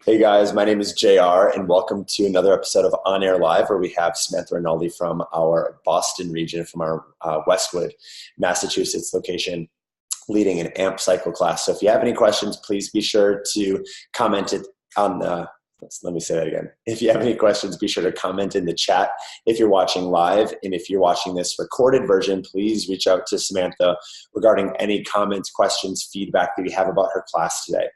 Hey guys, my name is JR and welcome to another episode of On Air Live where we have Samantha Rinaldi from our Boston region, from our Westwood, Massachusetts location, leading an AMP cycle class. So if you have any questions, please be sure to comment it on the, let me say that again. If you have any questions, be sure to comment in the chat if you're watching live. And if you're watching this recorded version, please reach out to Samantha regarding any comments, questions, feedback that you have about her class today.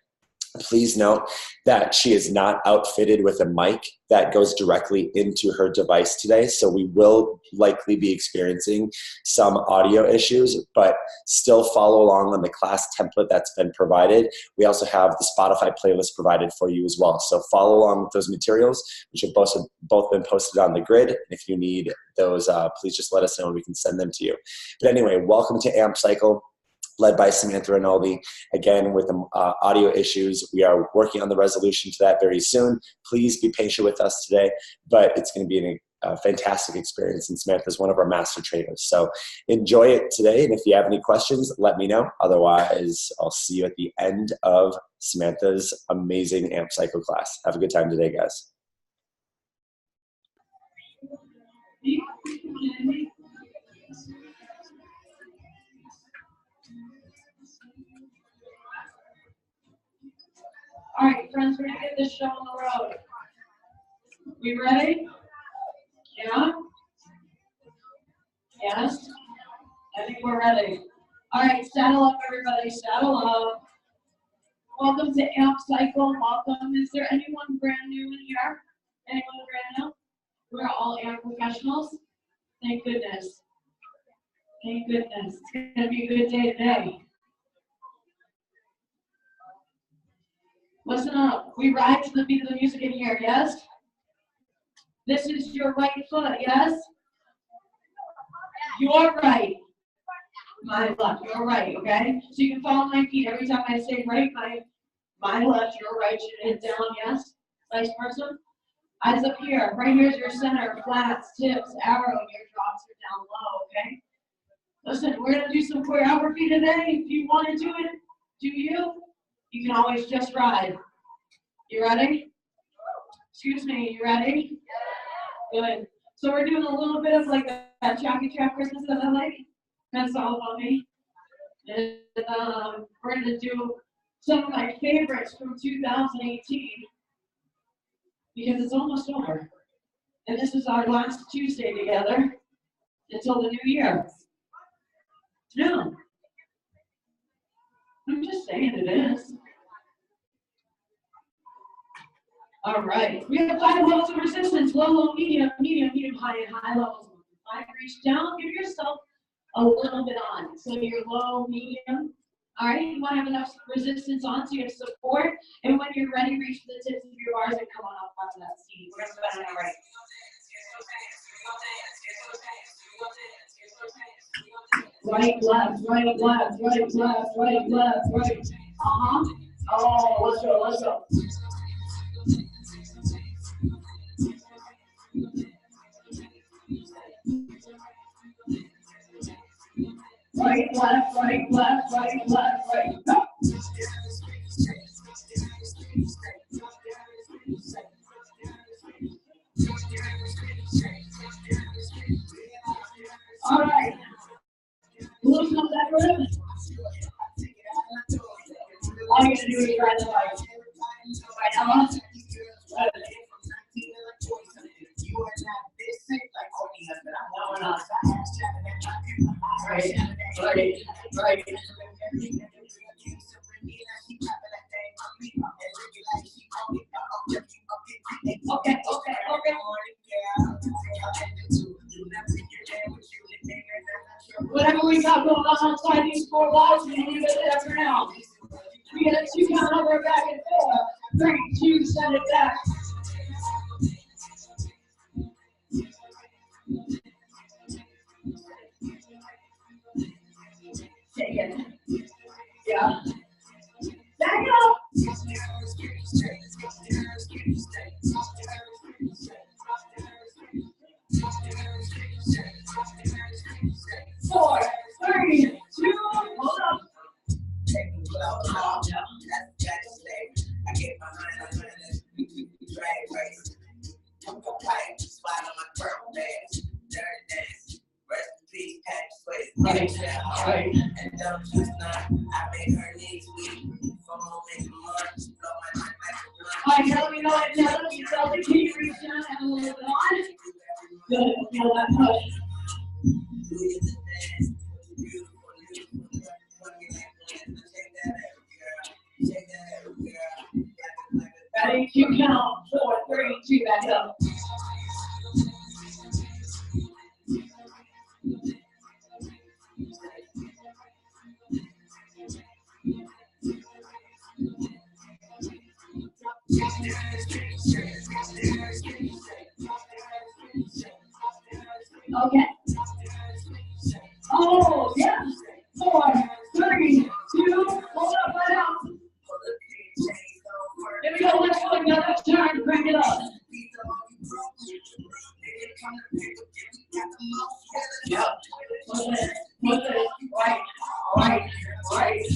Please note that she is not outfitted with a mic that goes directly into her device today, so we will likely be experiencing some audio issues, but still follow along on the class template that's been provided. We also have the Spotify playlist provided for you as well, so follow along with those materials, which have both been posted on the grid. If you need those, please just let us know and we can send them to you. But anyway, welcome to AMP Cycle, led by Samantha Rinaldi. Again, with the audio issues, we are working on the resolution to that very soon. Please be patient with us today, but it's going to be a fantastic experience, and Samantha is one of our master trainers. So enjoy it today, and if you have any questions, let me know. Otherwise, I'll see you at the end of Samantha's amazing AMP Cycle class. Have a good time today, guys. All right, friends, we're gonna get this show on the road. We ready? Yeah? Yes? I think we're ready. All right, saddle up, everybody, saddle up. Welcome to AMP Cycle, welcome. Is there anyone brand new in here? Anyone brand new? We're all AMP professionals? Thank goodness. Thank goodness. It's gonna be a good day today. Listen up, we ride to the beat of the music in here, yes? This is your right foot, yes? Your right. My left, your right, okay? So you can follow my feet every time I say right, my left, your right, and down, yes? Vice versa. Eyes up here, right here is your center, flats, tips, arrow, your drops are down low, okay? Listen, we're gonna do some choreography today. If you wanna do it, do you? You can always just ride. You ready? Excuse me, you ready? Good. So we're doing a little bit of like that Jackie Trap Christmas that I like. That's all about me. And we're gonna do some of my favorites from 2018 because it's almost over. And this is our last Tuesday together until the new year. No. I'm just saying it is. All right, we have 5 levels of resistance: low, low, medium, medium, medium, high, and high levels. 5, reach down, give yourself a little bit on. So you're low, medium. All right, you want to have enough resistance on so you have support. And when you're ready, reach for the tips of your bars and come on up onto that seat. We're going to spend that right. Right, left, right, left, right, left, right, left, right. Oh, let's go, let's go. Right, left, right, left, right, left, right. Go. All right. Loosen up that rhythm. All you gotta do is ride the bike. Right, Emma? No, we're not. Right, right, right. Okay. Whatever we got going on outside these 4 walls, we can leave it there for now. We get a 2 count over back and forth. 3, 2, send it back. Take it. Yeah. Back it up. 4, 3, 2, hold up. I get behind right, right. All right, now let me know it. Now let me tell the key, reach down, have a little bit on. Good, feel that push. Ready, 2 count, 4, 3, 2, back up. Okay. Oh, yeah. 4, 3, 2, hold up, right out. Here we go, let's go, another turn, bring it up. Yep. Put it, right, right, right.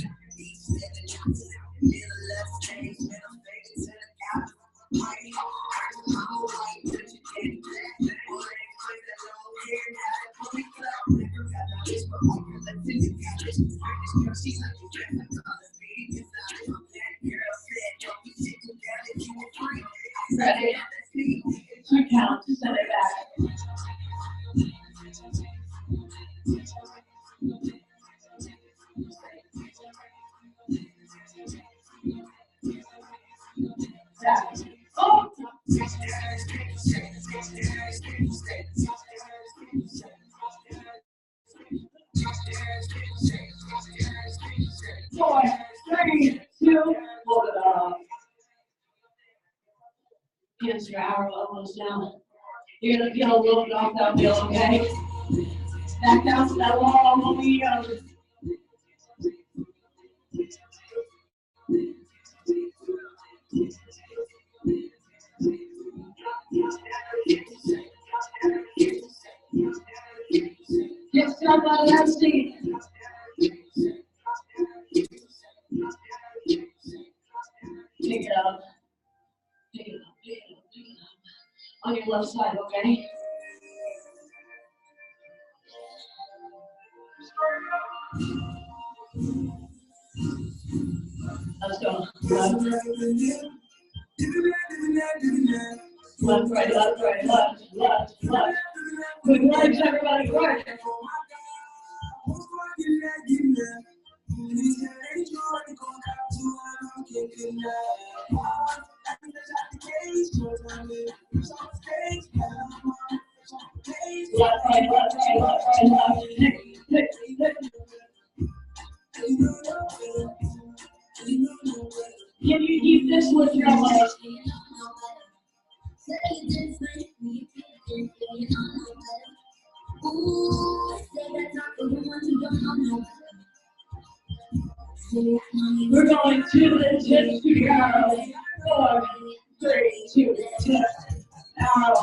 Ready? 2 counts, send it back. Back. Oh! 4, 3, 2, hold it up. Hands your arrow almost down. You're gonna feel a little bit off that wheel, okay? Back down to that wall, momentum. Get stuck on that seat. Pick it up. Pick it up, pick it up, pick it up. On your left side, okay? Let's go. Left, right, left, right, left, left, left. Good legs, everybody, right. Left, right, left, right, left, right, left. Pick, pick. Can you keep this with your legs? We're going to the tips to arrow. 4, 3, 2, tips, arrow,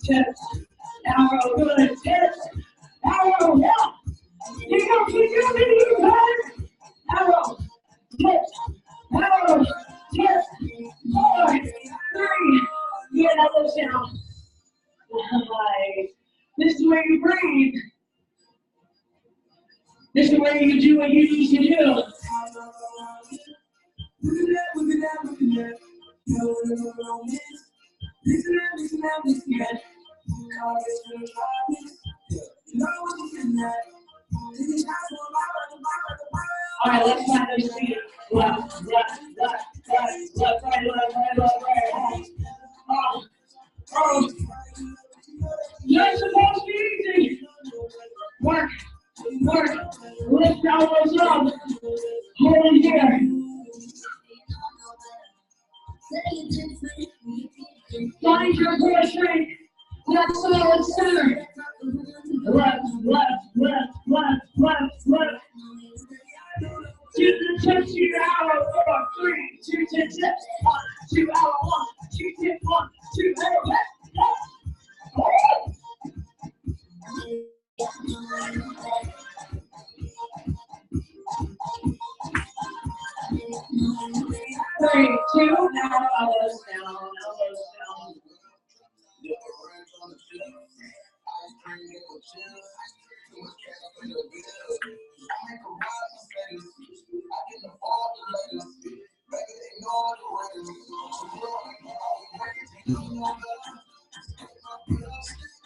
tips, arrow, good, tips, arrow, yeah. Keep going, arrow, tips, arrow, tips, 4, 3, get another down. Nice. This is where you breathe. This is where you do what you need to do. All right, let's find those feet. Left, left, left, left, left, right, left, right, left, right. Oh. You're supposed to be easy. Work, work, lift elbows up. Hold it here. Find your core strength. Left solid center. Left, left, left, left, left, left. To the tips, you arrow. 4, 3, 2, 10 tips. 1, 2, arrow, 1, 2, tip, 1, 2, arrow, left. 3, 2, now elbows down, elbows down.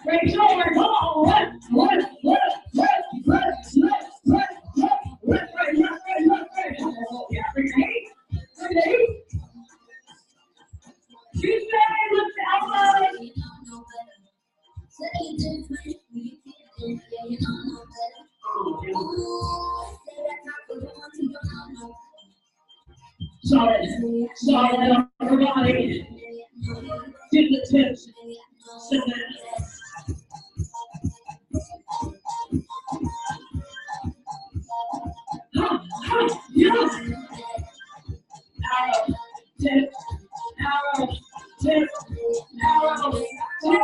Great shoulder, come on, left, yeah, bring your knee, Tuesday, lift the elbows. Solid upper body, to the tips, Samantha. Yeah. Arrow, tip, arrow, tip, arrow, tip.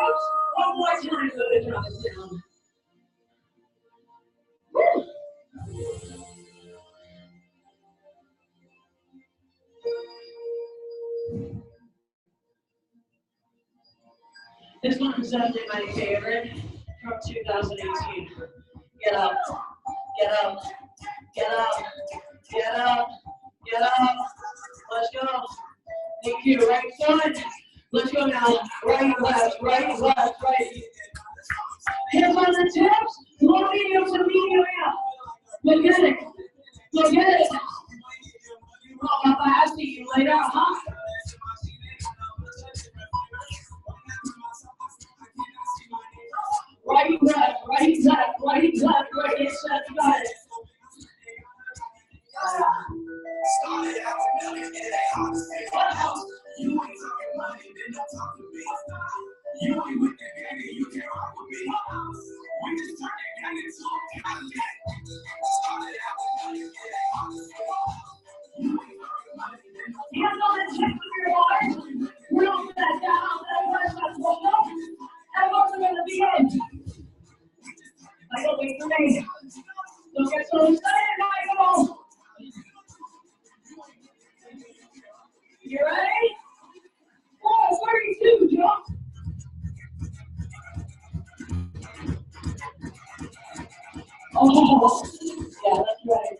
One more time, so they drop it down. Woo. This one's definitely my favorite from 2018. Get up, get up, get up, get up, get up. Let's go. Thank you. Right foot. Let's go now. Right, left, right, left, right. Hands on the tips. Low medium to medium out. Look at it. Look at it. Oh, Papa, I see you later, huh? Right, left, right, left, right, left, right, yes, left, got it. You ain't talking money, then don't talk to me. You ain't with the gang, you can't rock with me. We just turn the gang into a content. Started out with money, it ain't hard to see. You ain't talking money, then don't talk to me. Hands on the chest of your heart. We're on that down, that one, elbows are gonna be in. Michael, wait for me. Don't get so excited, Michael. You ready? 4:32, jump. Oh, yeah, that's right.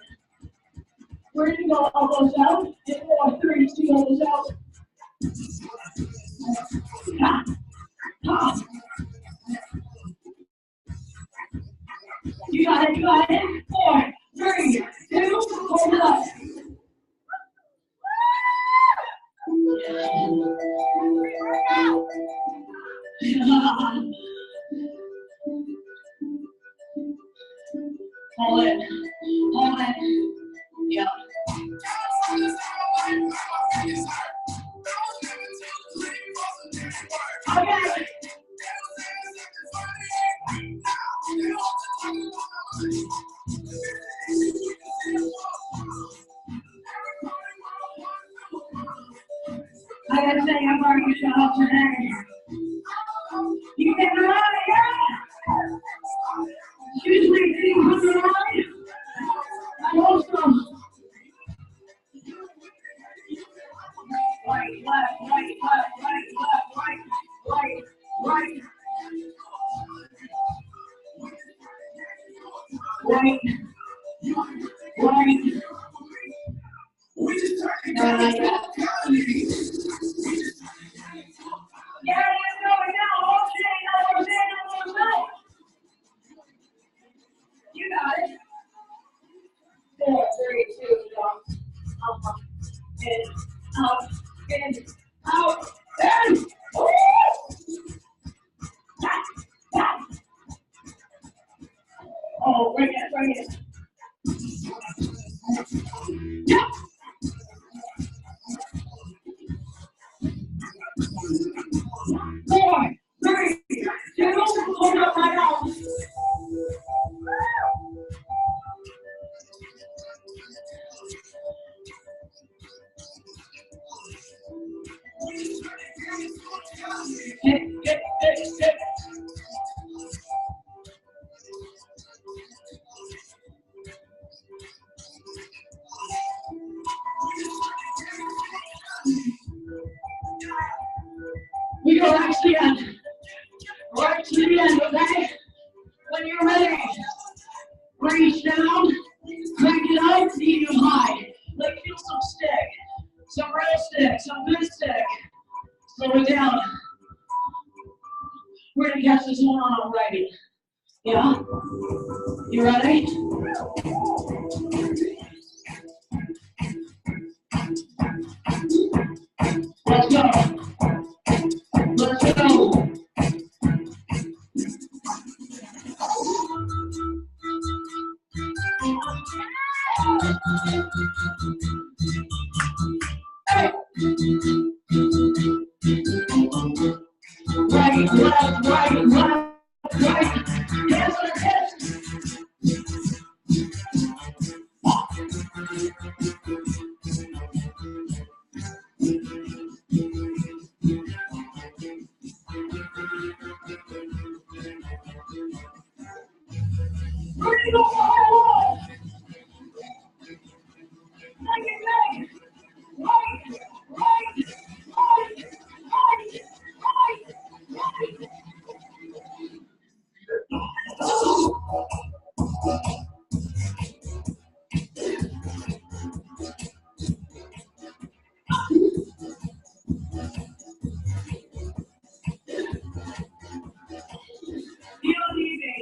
We're going to go elbows out. Get 4:32 elbows out. Ha, ha. You got it, you got it. 4, 3, 2, hold it up. Hold it. Hold it. Yeah. Okay. I gotta say, I'm already shut up today. You get the ride, yeah? Usually, things on the ride. I hope so. Right, left, right, left, right, left, right, right, right. Right, right. We just started getting yeah, let's go now. Okay, you got it. 4, 3, 2, jump. In, out, in. Oh, bring it. Yeah. 4, 3, 2, hold up right now. Hit. We go right to the end, okay? When you're ready, Some real stick, some good stick. Slow it down. We're gonna catch this one on already. Yeah? You ready? Let's go. Let's go. Hey. Right, left, right, left, right. Hands on the hips. Ready to go for the wall. Right, right, right, right, right, right, right. You don't need me.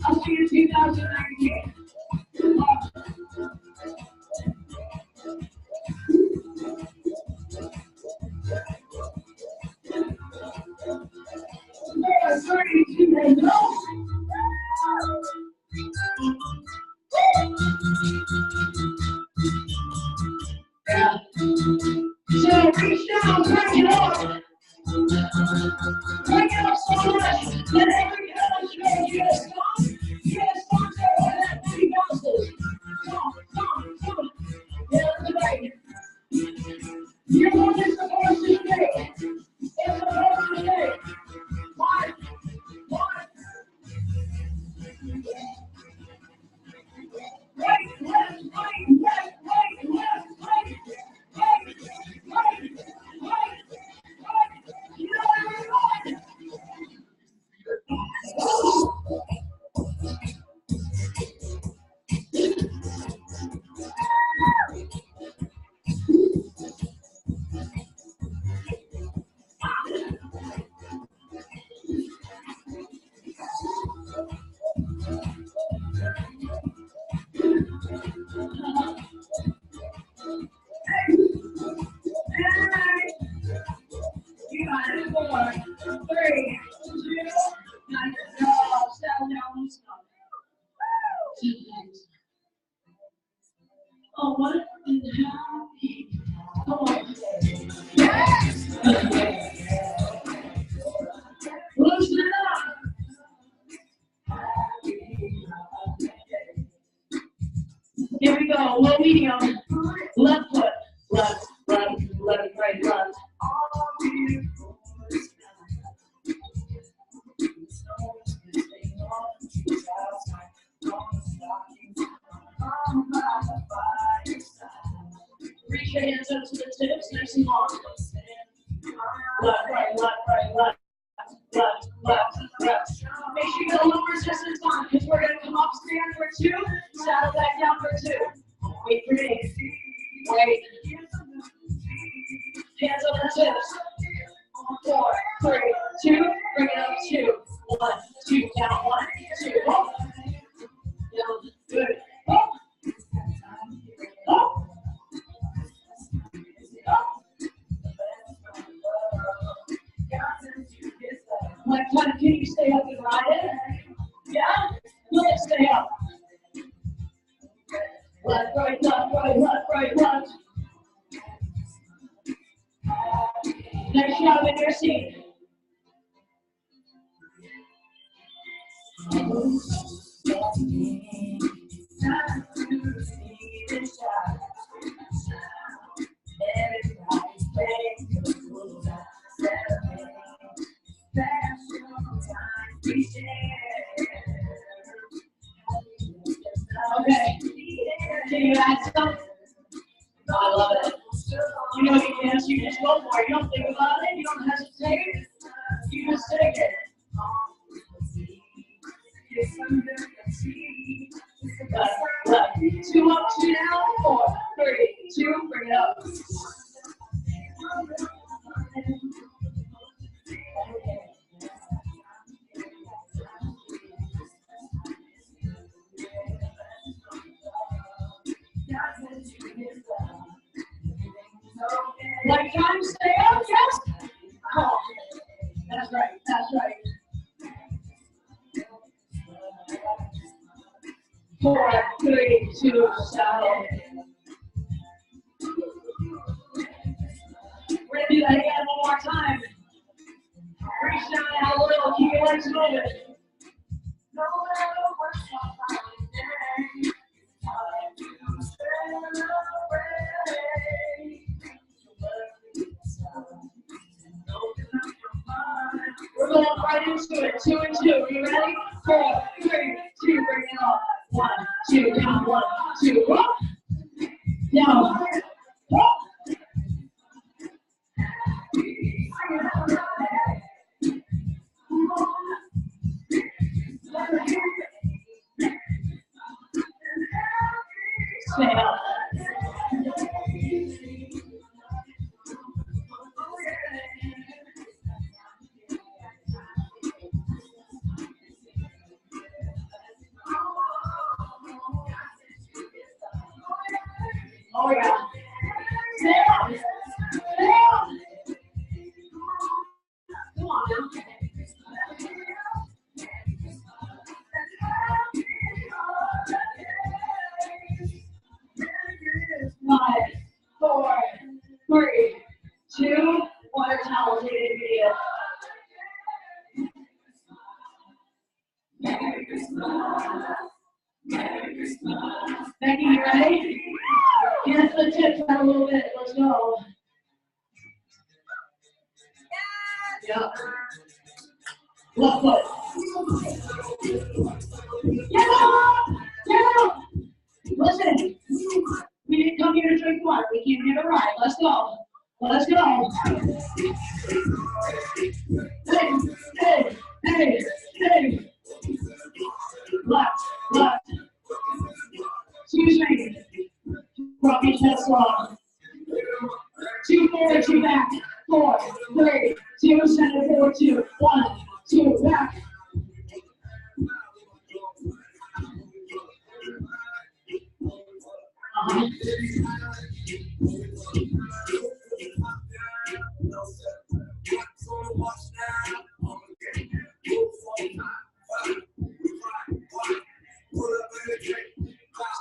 I'll see you in 2019. There's 32 days old. Yeah. So reach down, crank it up. Crank it up so much that every pound you get a stomp. You get a stomp there where that booty bounces. Stomp, stomp, stomp. Get out of the way. You're what it's supposed to do. It's supposed to do. One, one. Right, left, right, left, right, left, right, right, right, right, right. You know what I'm going. You got it. 4, 3, 2, 9. Settle down and stop. Oh, what in the hell? Come on. Yes! Loosen it up. Here we go. Low medium. Left foot. Left, left, left, right, left. Reach your hands up to the tips, nice and long. Left, right, left, right, left. Left, left, left. Make sure you get a little resistance on because we're going to come up, stand for 2, saddle back down for 2. Wait for me. Wait. Hands on the tips. 4, 3, 2. Bring it up 2. 1, 2. Down 1, 2. Up. Down. Good. Up. Up. My friend, can you stay up and ride it? Yeah? Let's stay up. Left, right, left, right, left, right, left. Nice job in your seat. Okay. Can you add some? I love it. You know you dance, you just go for it. You don't think about it, you don't hesitate. You just take it. Left, left. 2 up, 2 down, 4, 3, 2, bring it up. Like time to stay up, yes? Oh, that's right, that's right. 4, 3, 2, settle. We're gonna do that again one more time. Reach down out a little, keep your legs moving. No matter what's happening, time to celebrate. We're going right into it. 2 and 2. Are you ready? 4, 3, 2. Bring it up. 1, 2. Down. 1, 2. Up. Down. Up. Stay up. Oh yeah. Stay up. Stay up. Come on now. 5, 4, 3, 2. Water towels in the video. Becky, you ready? Get the tips out a little bit. Let's go. Yep. Left foot. Get up! Get up! Listen, we didn't come here to drink water. We came here to ride. Let's go. Let's go. Hey, hey, hey, hey. Left, left. Excuse me. Drop your chest long. 2 forward, 2 back. 4, 3, 2, center, 4, 2. 1, 2, back.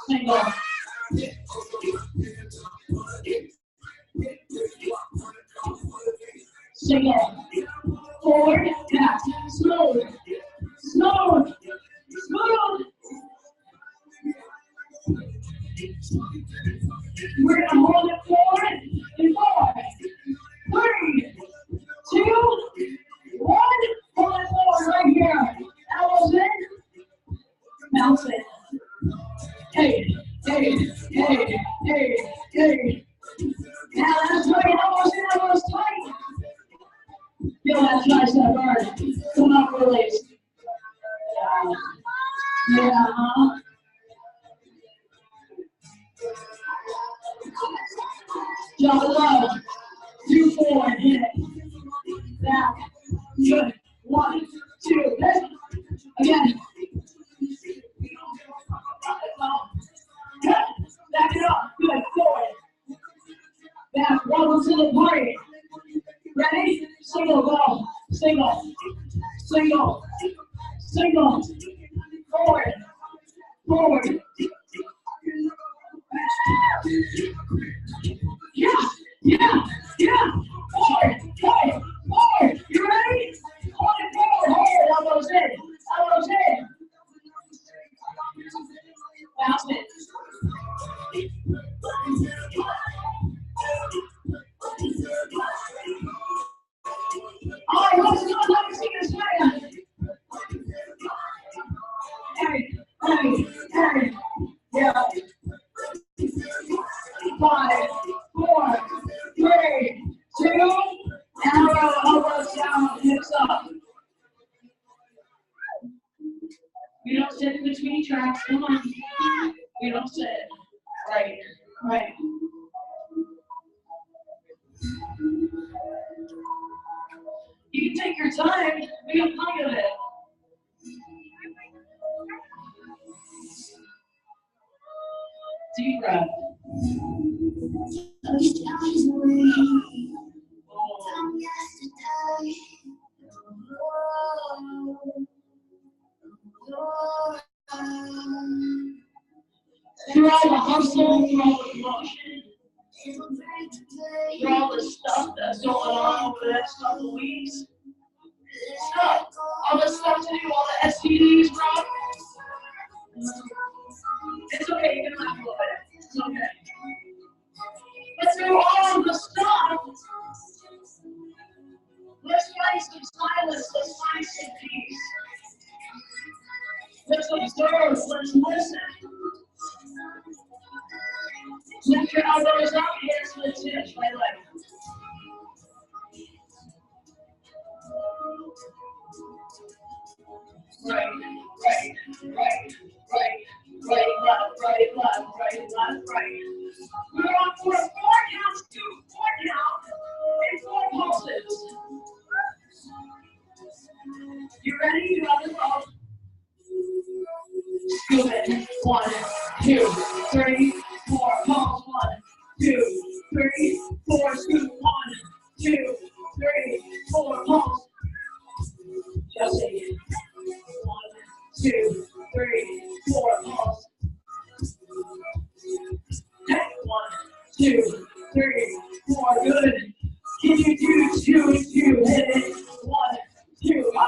Single. Single. Forward, back. Smooth. Smooth. Smooth. We're gonna hold it forward in 4, 3, 2, 1. Hold it forward right here. Elbows in. Bounce it. Hey, hey, hey, hey, hey. Now that's right. Elbows in, elbows tight. Feel that tricep burn. Come up, release. Yeah, Jump low. 2 forward, hit it. Back. Good. 1, 2. Lift. Again. Good. Back it up. Good. Forward. Back. Welcome to the party. Ready? Single. Go. Single. Single. Single. Forward. Forward. Yeah. Yeah. Yeah. Forward. Forward. Forward. You ready? Hold it forward. Hold it. Elbows in. Elbows in. Bounce it. All right, let's go. Let me see this man. Hey, hey, hey. Yeah. 5, 4, 3, 2. Arrow, elbows down, hips up. You don't sit in between tracks. Come on. You don't sit. Right, right. You can take your time, make a plenty of it. Deep breath. Through all the hustle, through all the emotion, through all the stuff that's going on over the next couple of weeks, stuff, all the stuff to do, all the STDs, bro. It's okay, you can laugh a little bit. It's okay. But through all the stuff, let's find some silence, let's find some peace. Let's observe, let's listen. Lift your elbows up, hands to the tips, right leg. Right, left. We're on for 4 counts, 4 counts, and 4 pulses. You ready? You have the phone. Scoop it. 1, 2, 3, 4. Pulse. 1, 2, 3, 4. Scoop. 1, 2, 3, 4. Pulse. Just say 1, 2, 3, 4. Pulse. 1, 2, 3, 4. Good. Can you do 2 and 2? Hit it. 1, 2. Up.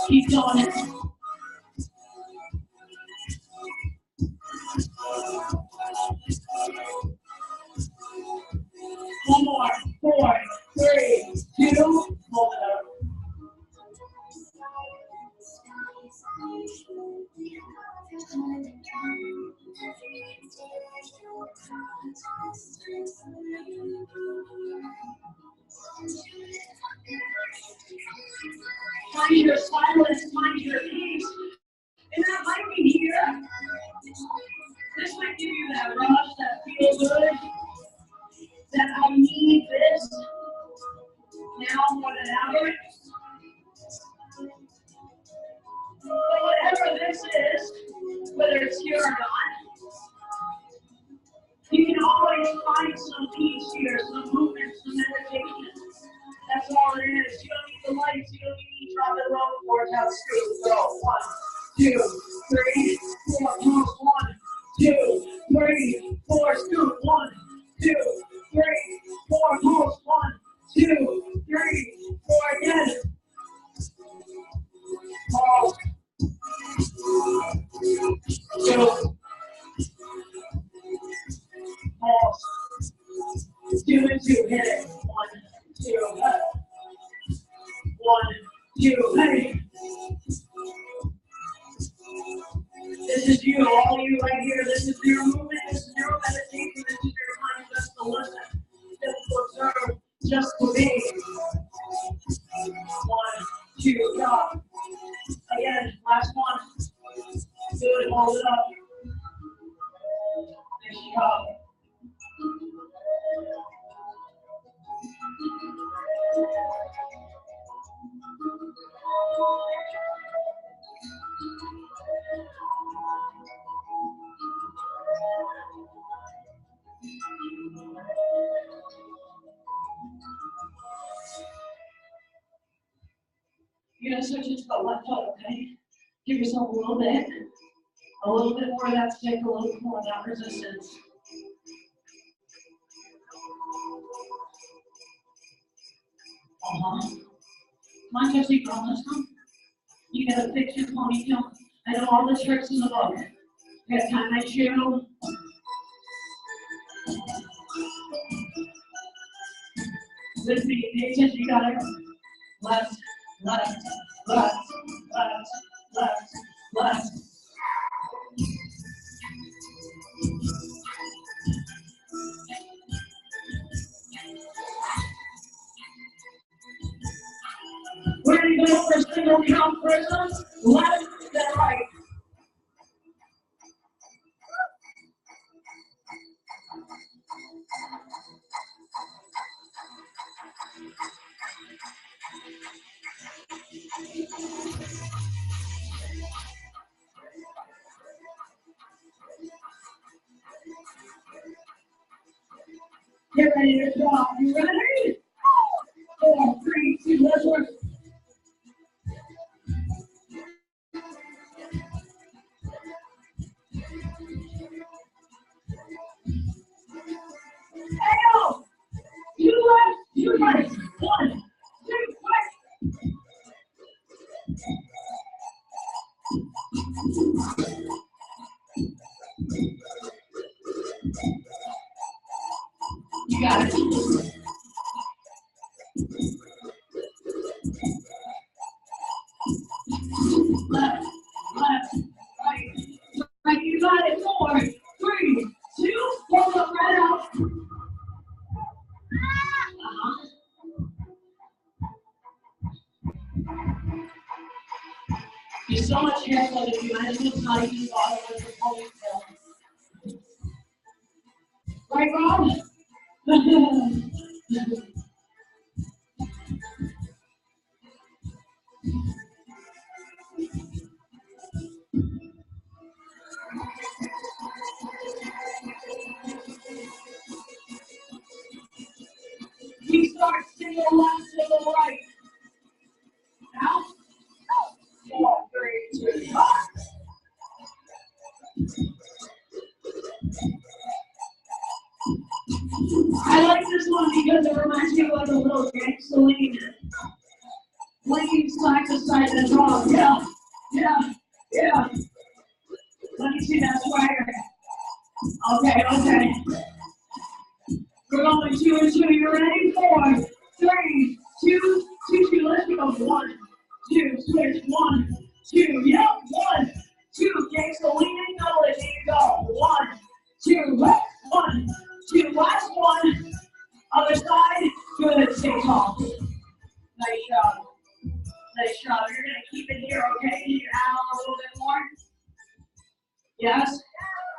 Keep going. One more. 4, 3, 2. Hold it up. Find your silence, find your peace. And that might be here. This might give you that rush, that feel good, that I need this now more than ever. But whatever this is, whether it's here or not, you can always find some peace here, some movement, some meditation. That's all it is. You don't need the lights, you don't need drop it low or down straight. Go. 1, 2, 3, 4. Pulse. 1, 2, 3, 4. Scoop. 1, 2, 3, 4. Pulse. 1, 2, 3, 4. Again. Pulse. 2. Pulse. 2 and 2. Hit it. 1, 2. 1, 2. Hey. This is you, all you right here. This is your movement. This is your meditation. This is your time just to listen, just to observe, just to be. 1, 2. Drop. Again. Last one. Good. Hold it up. Nice job. You're going to switch it to the left foot, okay? Give yourself a little bit more of that stick, a little bit more of that resistance. Come on, Josie, girl, let's go. You gotta fix your ponytail. I know all the tricks in the book. You gotta tie my shoe. With me, pay attention, you got it. Left, left, left, left, left, left. We're gonna go for a single count Jump person, left, then right. Get ready to drop. You ready? 4, 3, 2, let's work. Hey, yo! You left, you right. 1, 2, right. You got it. Left, left, right. Right, you got it. 4, 3, 2, hold up, right out. There's so much hair flow that you might as well not even bother with the ponytail. Right, Rob? We start single left to the right. Now, 4, 3, 2, 1. I like this one because it reminds me of like a little gangster lean. Leaning side to side and draw. Yeah, yeah, yeah. Let me see that swagger. Okay, okay. We're going 2 and 2. You ready? 4, 3, 2, 2, 2. Let's go. 1, 2, switch. 1, 2. Yep. 1, 2. Gangsta leaning. Double it. Here you go. 1, 2. Left. 1, 2. Last one. Other side. Good. Stay tall. Nice job. Nice job. You're gonna keep it here, okay? You can add on a little bit more. Yes.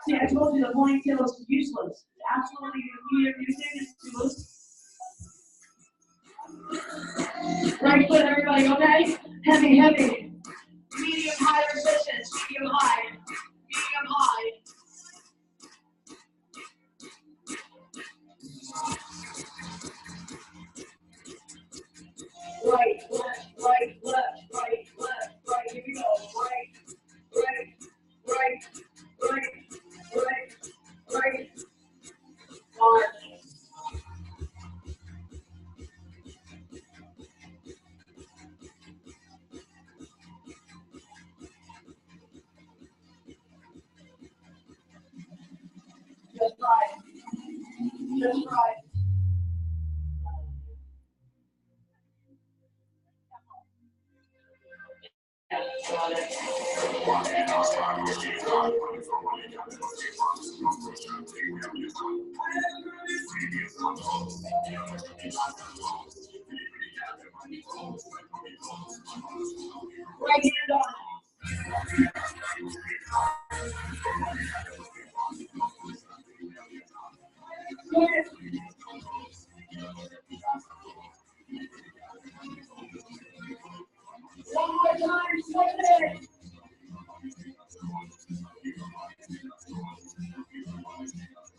See, I told you the ponytail is useless. Absolutely, you think it's useless. Right foot, everybody, okay? Heavy, heavy. Medium high resistance. Medium high. Medium high. Right, left, right, left, right, left, right. Here we go. Right, right, right, right, right, right. Hard. Just right. Just right. Got it. Right hand on. Good. One more time, switch it.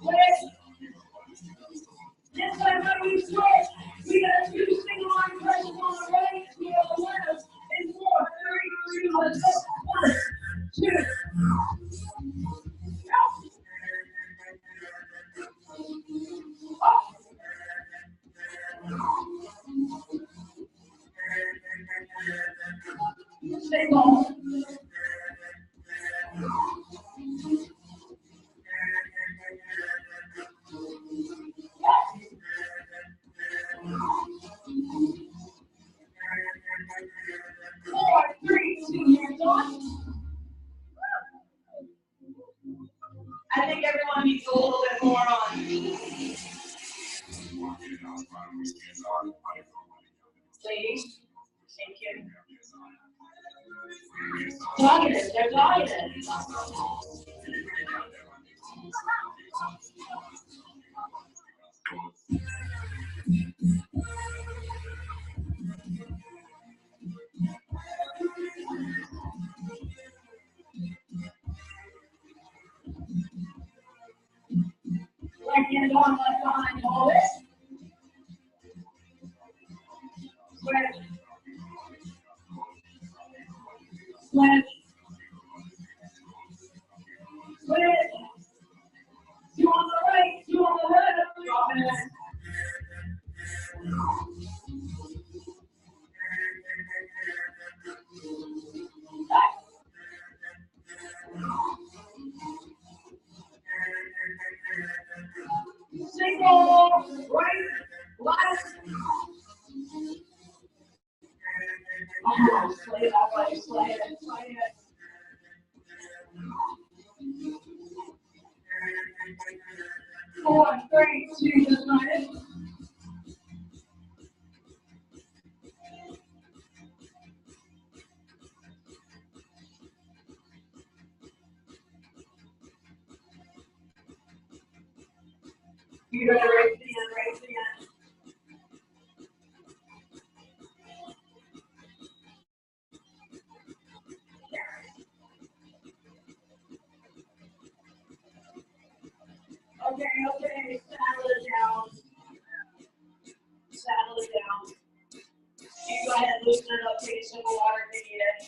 Switch. This time when we switch, we got 2 single arm presses on the right, we have the left, and 4, 3, 2, let's go. 1, 2. Up. Stay low. Four, 3, 2, hands on. I think everyone needs a little bit more on. Ladies, thank you. Targeted, they're targeted. Right hand on, left behind, hold it. Switch. Switch. Switch. Two on the right, two on the left. Drop it. Single, right, left. Oh, slay it that way, slay it, slay it. Four, three, two, just minus. You gotta raise the end, raise the end. Okay, saddle it down. Saddle it down. You go ahead and loosen it up, take a sip of water if you need it.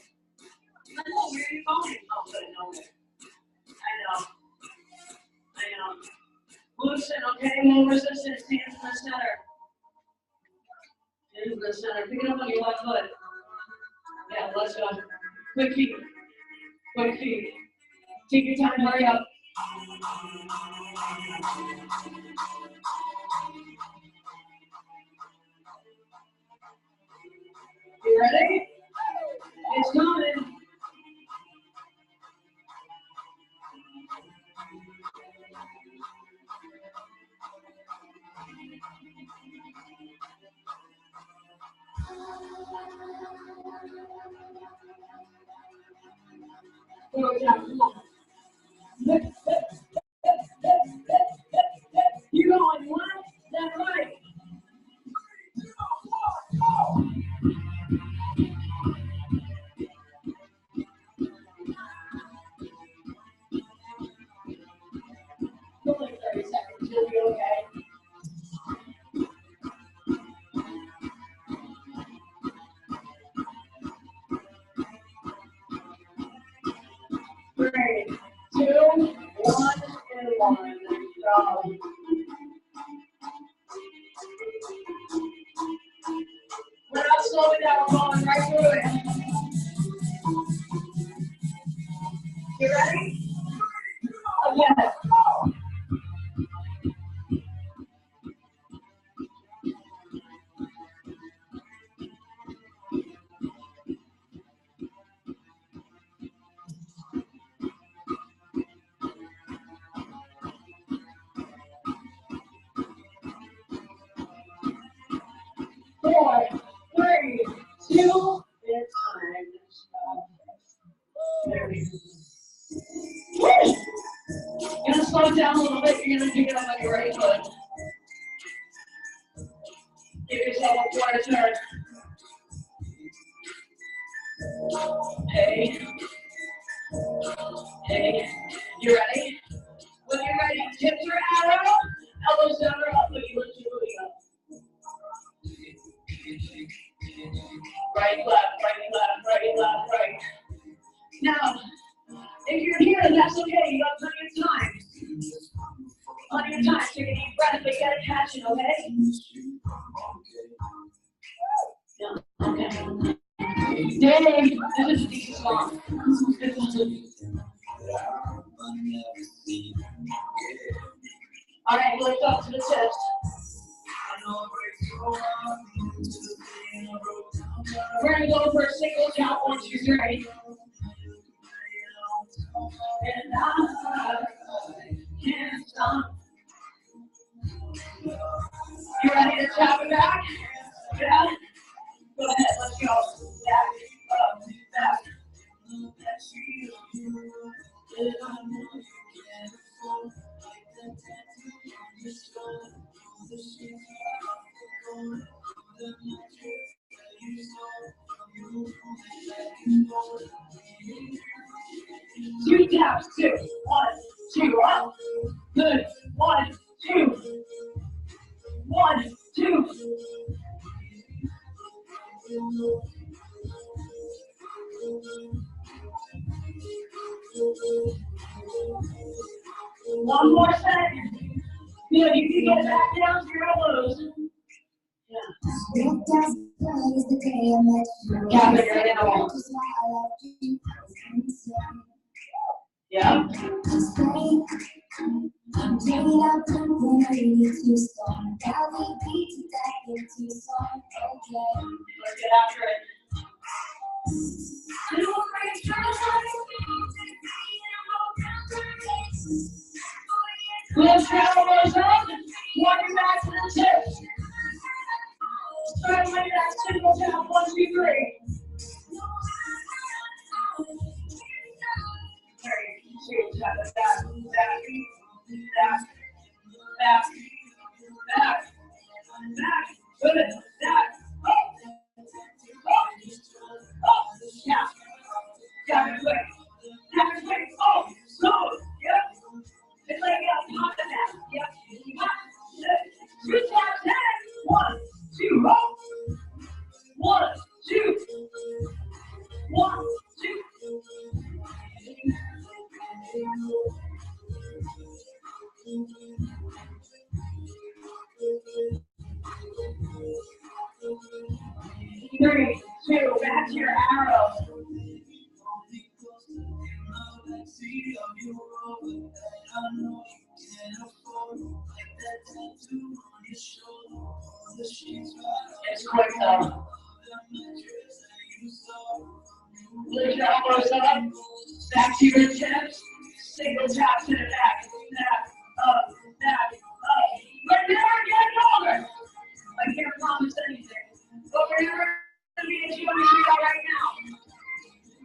I know, where are you going? Oh, good, no way. I know. Loosen, okay, no resistance, hands in the center. Hands in the center, pick it up on your left foot. Yeah, let's go. Quick feet. Quick feet. Take your time, hurry up. You ready? It's coming. Go down, come on. You're going left, then right. Only 30 seconds, you'll be okay. Three, two, one, and one. Go. We're not slowing down, we're going right through it. You ready? Again. 4, 3, 2, it's time. There we go. You're gonna slow it down a little bit, you're gonna pick it up on your right foot. Give yourself a quarter turn. Hey. Hey. You ready? When you're ready, tips are arrow, elbows down or up when you lift your booty up. Right, left, right, left, right, left, right. Now, if you're here, that's okay. You got plenty of time. Plenty of time. Take a deep breath, but you gotta catch it, okay? Yeah, okay. Dave, this is a deep song. All right, lift up to the chest. We're gonna go for a single count, 1, 2, 3. And I can't stop. You ready to tap it back? Yeah? Go ahead, let's go. Back, up, back. Two taps, two. 1, 2, up. Good. 1, 2. 1, 2. One more set. Good. You can get back down to your elbows. Yeah. Captain, you're an animal. Yeah. Let's get after it. Left travel goes up. Walking back to the tip. Start with that single tap. 1, 2, 3. 3, 2, tap it back, back, good, back, up, yeah, tap it quick, oh, slow, yep, it's like pop it down, yep, 2 taps, 1, 2, up, 1, 2, 1, 2. Three, 2, back to your arrow. It's quick though. Lift your elbows up, back to your hips, single tap to the back, up, But never get older. I can't promise anything, but we're never going to be as young as we are right now.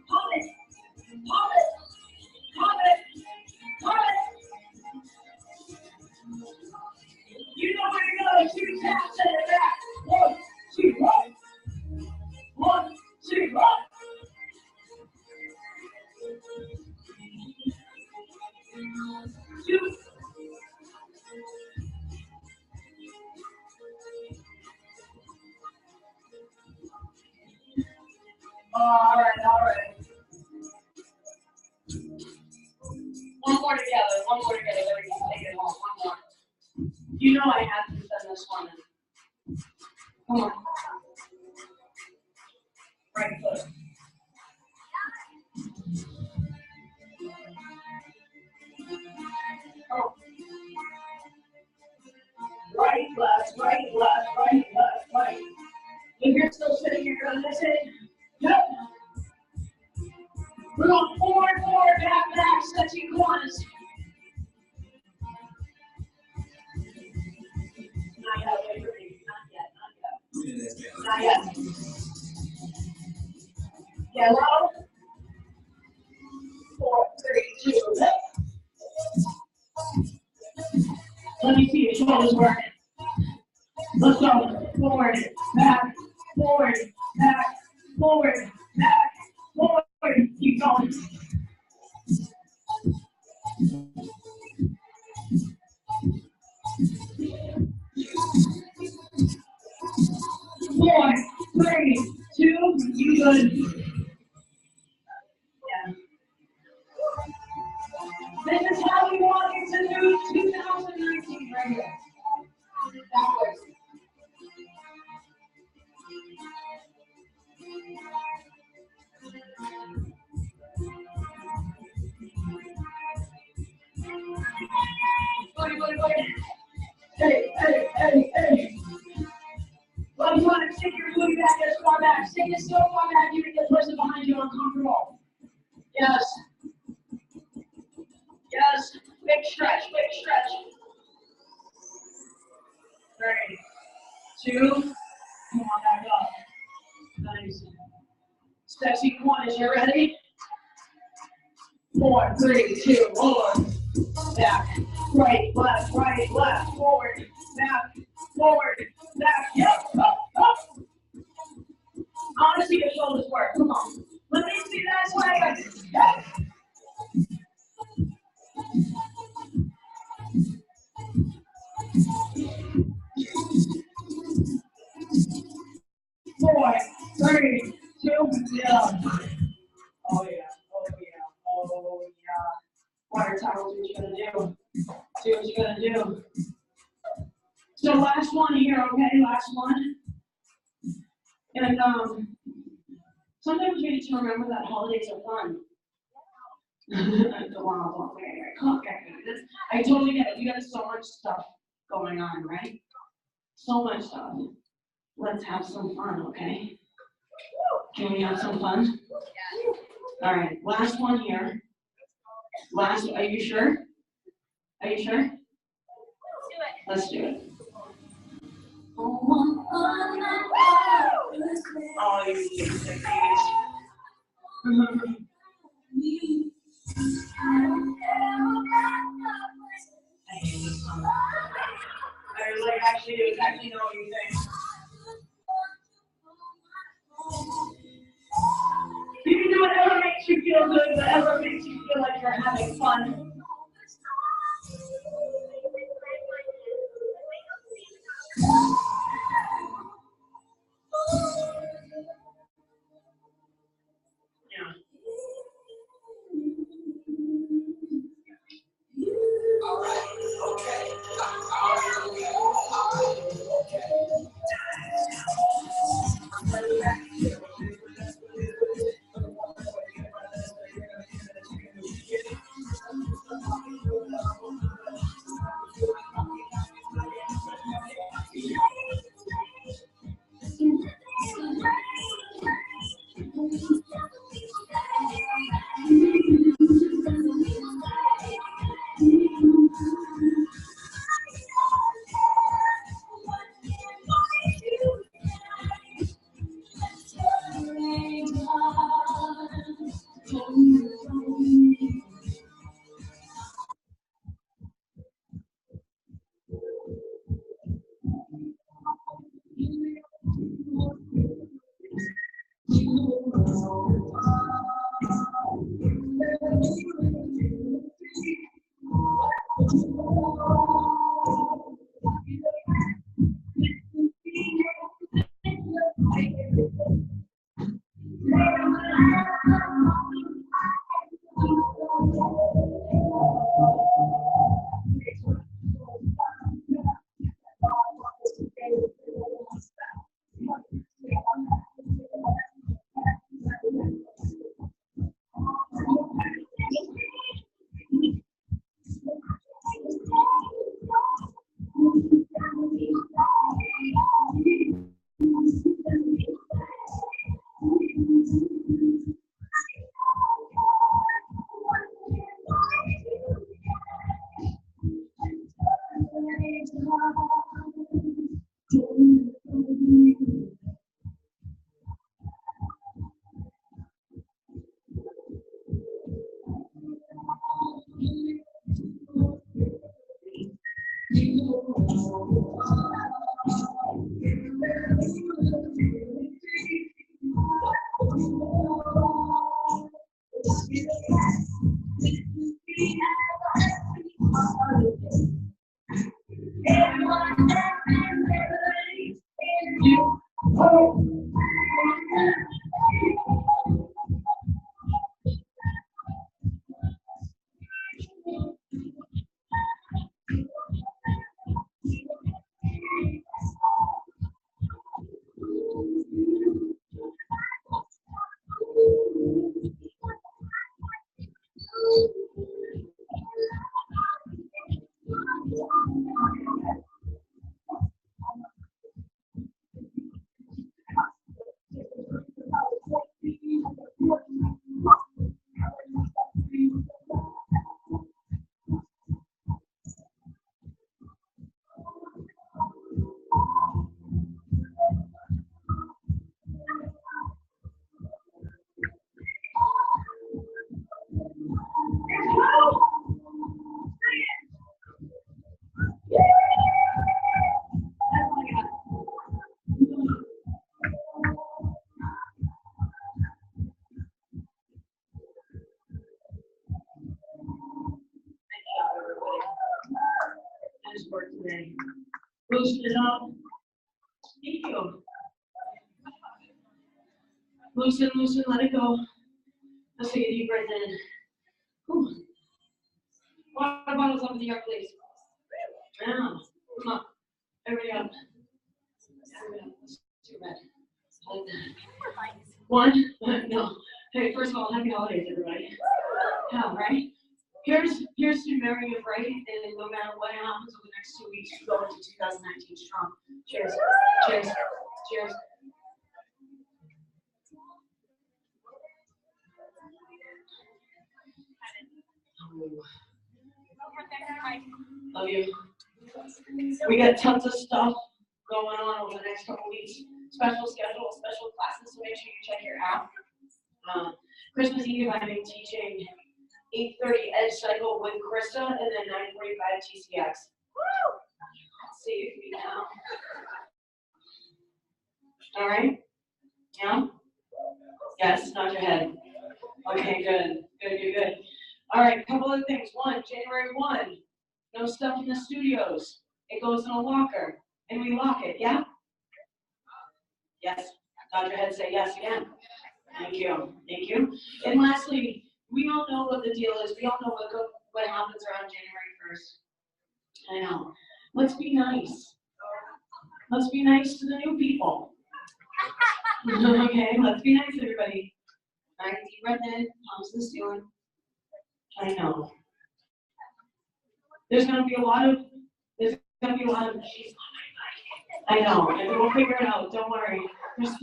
Hold it, hold it, hold it, hold it. You know where to go, 2 taps to the back, 1, 2, 1, 2, 1. All right. One more together. There we go. Take it home. One more. You know I have to send this one in. Come on. Right foot. Oh. Right, left. If you're still sitting, you're going to listen. Yep. We're going forward, back, stretching corners. Not yet, wait for me. Not yet. Yellow. 4, 3, 2, left. Let me see your shoulders working. Let's go. Forward, back, forward. Keep going. Four, 3, 2, you good. Yeah. This is how we walk into new 2019 right here. Backwards. Wait. Hey. Well, you want to take your booty back as far back. Take it so far back, you make the person behind you uncomfortable. Yes. Big stretch. 3, 2, come on, back up. Nice. Sexy corners, you ready? 4, 3, 2, 1. Back, right, left, forward, back, yep, up, up. I want to see your shoulders work, come on. Let me see that swag. Yep. 4, 3, 2, 0. Oh yeah. Water towels, what you gonna do? See what you're gonna do. So last one here, okay? Last one. And sometimes we need to remember that holidays are fun. I totally get it. We got so much stuff going on, right? So much stuff. Let's have some fun, okay? Can we have some fun? All right, last one here. Are you sure? Are you sure? Let's do it. Oh, you need to say I hate this song. Actually know what you think. You can do whatever makes you feel good, whatever makes you feel like you're having fun. Yeah. All right. Okay. work today. Loosen it up. Thank you. Loosen, loosen, let it go. Let's take a deep breath in. Whew. Water bottles up in the air, please. Yeah. Come on. Everybody up. Everybody up. Let's do that. Like that. One. No. Hey, first of all, happy holidays, everybody. Yeah, right? Here's to Mary and Bright, and no matter what happens over the next 2 weeks, we go into 2019 strong. Cheers. Cheers. Cheers. Love you. We got tons of stuff going on over the next couple weeks. Special schedule, special classes, so make sure you check your app. Christmas Eve, I've been teaching 8:30 Edge Cycle with Krista, and then 9:45 TCX. Woo! Let's see if we can. All right? Yeah? Yes, nod your head. Okay, good. Good, good, good. All right, a couple of things. One, January 1, no stuff in the studios. It goes in a locker, and we lock it, yeah? Yes. Nod your head, say yes again. Thank you. Thank you. And lastly, we all know what the deal is. We all know what happens around January 1st. I know. Let's be nice. Let's be nice to the new people. Okay, let's be nice, everybody. All right, deep breath in, palms to the ceiling. I know. There's gonna be a lot of. I know, and we'll figure it out. Don't worry. There's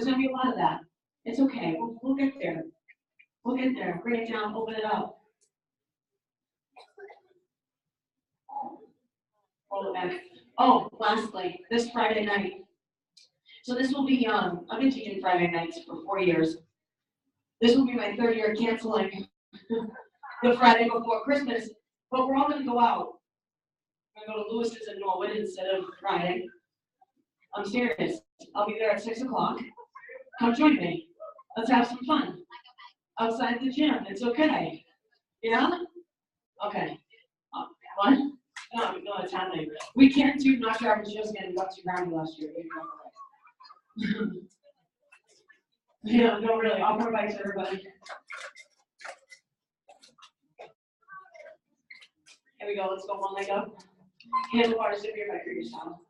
gonna be a lot of that. It's okay. We'll get there. We'll get there. Bring it down. Open it up. Roll it back. Oh, lastly, this Friday night. So this will be, I've been teaching Friday nights for 4 years. This will be my 3rd year canceling the Friday before Christmas, but we're all gonna go out. I'm gonna go to Lewis's in Norwood instead of Friday. I'm serious. I'll be there at 6 o'clock. Come join me. Let's have some fun. Outside the gym, it's okay. Yeah? Okay. What? No, it's happening. We can't do not driving shows again. We got too rowdy last year. Yeah, no, really. I'll provide to everybody. Here we go. Let's go one leg up. Handlebars if you're back for your style.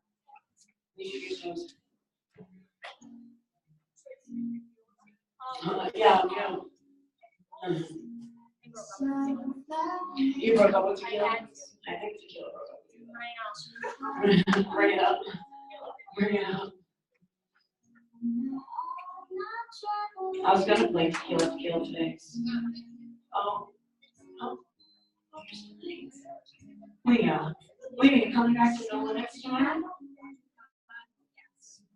These are your shows. Yeah. You broke up with tequila? I think tequila broke up with you. Bring it up. Bring it up. I was gonna play tequila today. Oh. Leah, you coming back to No Limits tomorrow?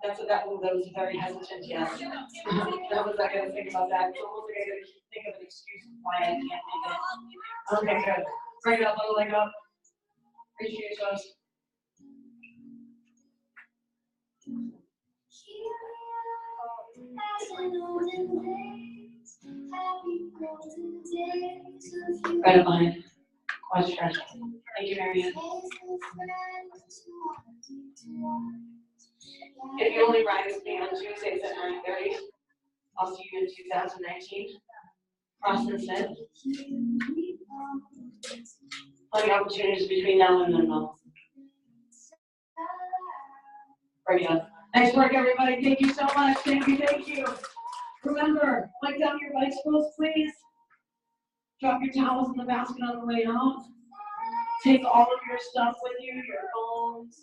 That was very hesitant, yes. That was not gonna think about that. It's almost like I gotta think of an excuse why I can't make it. Okay, good. Bring it up, little leg up. Reach your toes. Right up behind. Quad stretch. Thank you, Marianne. If you only ride with me on Tuesdays at 9:30, I'll see you in 2019. Cross and sit. Plenty of opportunities between now and then, though. Bring it up. Nice work, everybody. Thank you so much. Thank you. Remember, wipe down your bicycles, please. Drop your towels in the basket on the way out. Take all of your stuff with you, your phones.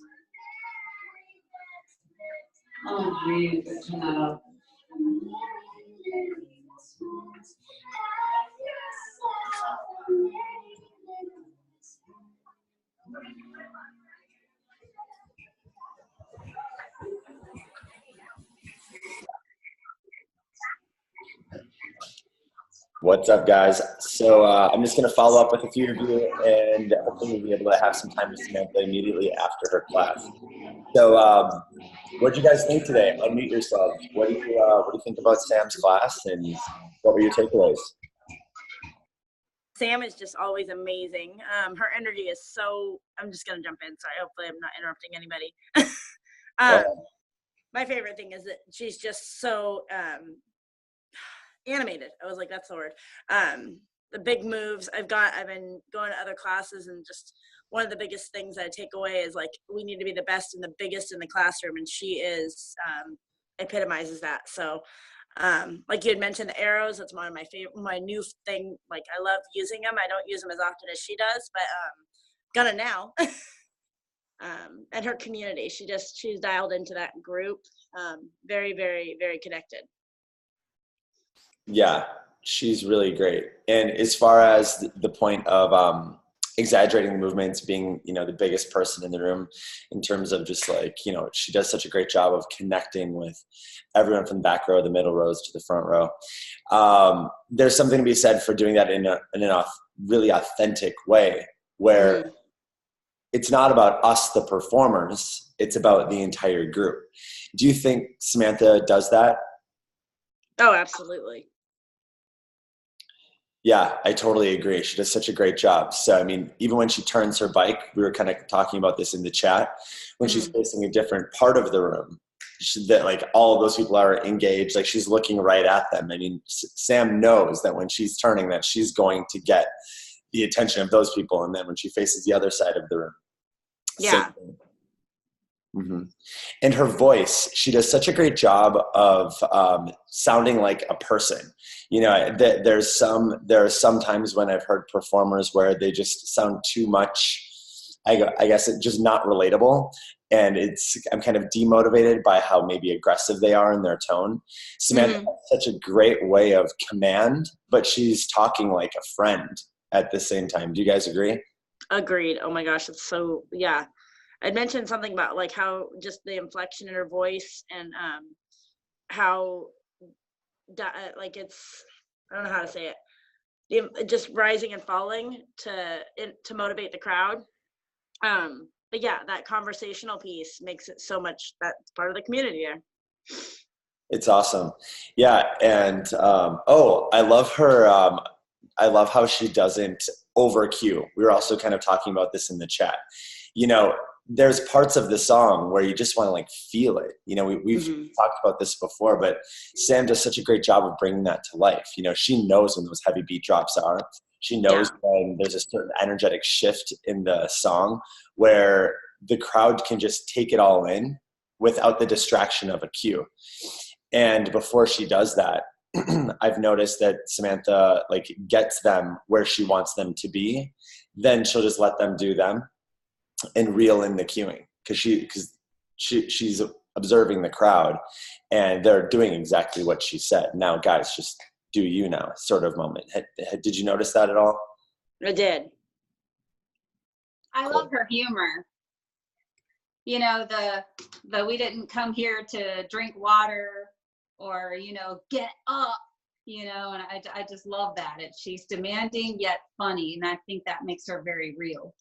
Oh, geez, turn that up. What's up, guys? So I'm just going to follow up with a few of you, and hopefully we'll be able to have some time with Samantha immediately after her class. So what did you guys think today? Unmute yourselves. What do you think about Sam's class, and what were your takeaways? Sam is just always amazing. Her energy is so, I'm just going to jump in. Sorry. Hopefully I'm not interrupting anybody. My favorite thing is that she's just so animated. I was like, that's the word. The big moves I've been going to other classes, and just one of the biggest things I take away is like, we need to be the best and the biggest in the classroom. And she is, epitomizes that. So, like you had mentioned, the arrows, that's one of my favorite, my new thing. Like, I love using them. I don't use them as often as she does, but, gonna now. And her community, she's dialed into that group. Very, very, very connected. Yeah, she's really great. And as far as the point of exaggerating the movements, being, the biggest person in the room, in terms of just like, she does such a great job of connecting with everyone from the back row, the middle rows to the front row. There's something to be said for doing that in a really authentic way, where it's not about us, the performers, it's about the entire group. Do you think Samantha does that? Oh, absolutely. Yeah, I totally agree. She does such a great job. So, I mean, even when she turns her bike, we were kind of talking about this in the chat, when she's facing a different part of the room, that like all of those people are engaged, like she's looking right at them. I mean, Sam knows that when she's turning, that she's going to get the attention of those people. And then when she faces the other side of the room. Yeah. And her voice, she does such a great job of sounding like a person. There are some times when I've heard performers where they just sound too much, I guess it's just not relatable. And I'm kind of demotivated by how maybe aggressive they are in their tone. Samantha has such a great way of command, but she's talking like a friend at the same time. Do you guys agree? Agreed. Oh my gosh, it's so, yeah. I'd mentioned something about like how just the inflection in her voice, and how like it's, I don't know how to say it, just rising and falling to motivate the crowd. But yeah, that conversational piece makes it so much, that's part of the community there. It's awesome. Yeah. And I love her. I love how she doesn't over cue. We were also kind of talking about this in the chat. There's parts of the song where you just want to like feel it. We've talked about this before, but Sam does such a great job of bringing that to life. She knows when those heavy beat drops are. She knows when there's a certain energetic shift in the song where the crowd can just take it all in without the distraction of a cue. And before she does that, I've noticed that Samantha like gets them where she wants them to be. Then she'll just let them do them and reel in the cueing, because she's observing the crowd and they're doing exactly what she said. Now, guys, just do you now sort of moment. Did you notice that at all? I did. I love her humor. The we didn't come here to drink water or, get up, and I just love that. She's demanding yet funny, and I think that makes her very real.